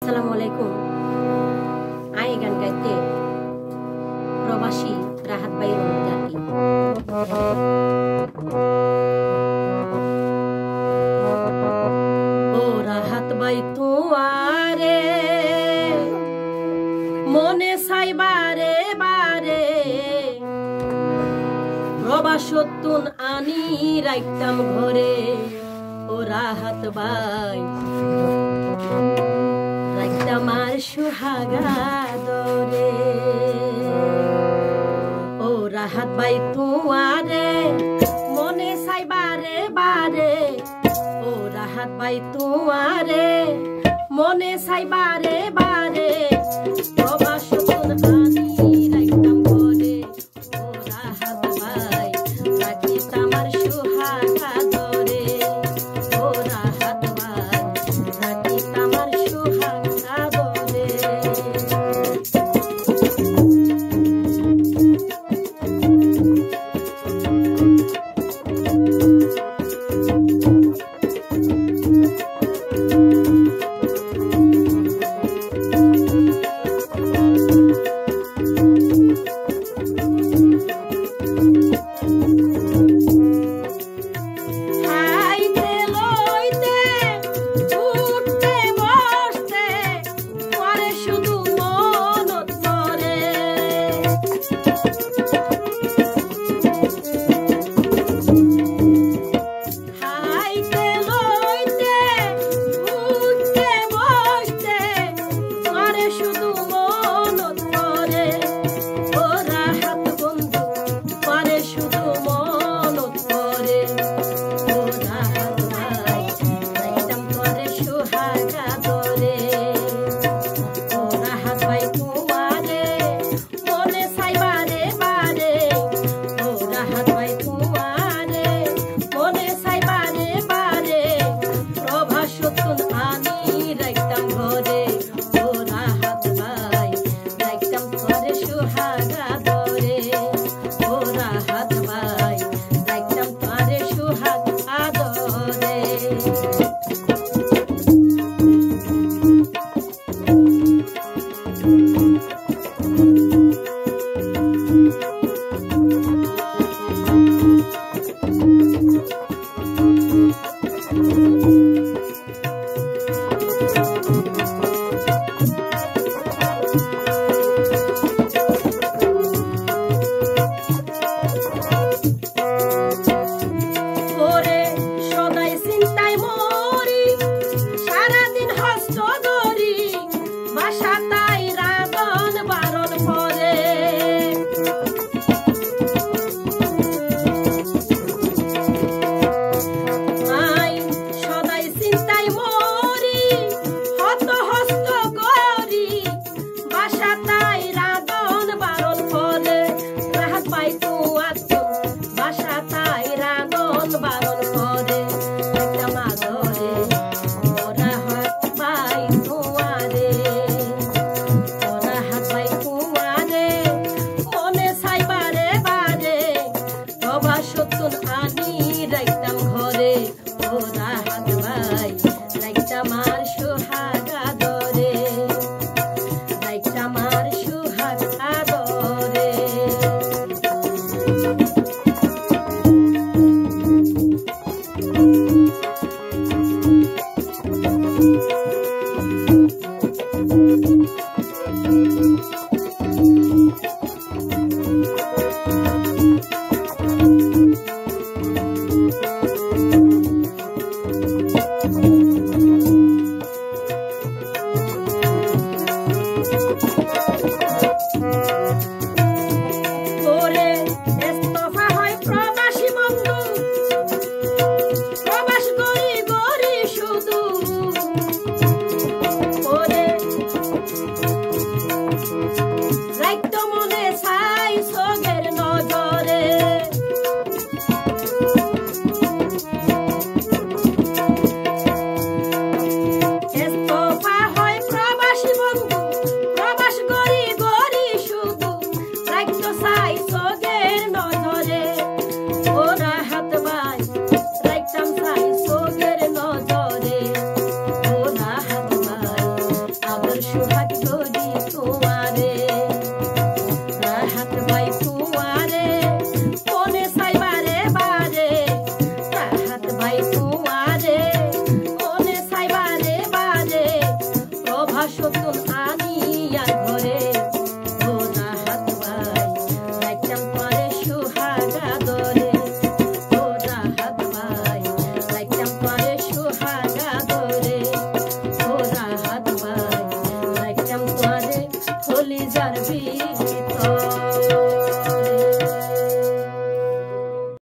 আসসালামুআলাইকুম। I গান গাইতে প্রবাসী রাহাত ভাইয়ের অনুরোধে আর কি। ও রাহাত ভাই তোমারে মনে চাই বারে বারে, প্রবাসতুন আনি রাখতাম ঘরে। ও রাহাত ভাই আমার সুহাগাদরে, ও রাহাত ভাই তোমারে মনে চাই বারে বারে, ও রাহাত ভাই তোমারে মনে চাই বারে বারে, প্রবাসতুন আনি রাখতাম ঘরে। ও রাহাত ভাই রাখিস আমার সুহাগাদরে, ও রাহাত ভাই রাখিস আমার আদর সোহাগ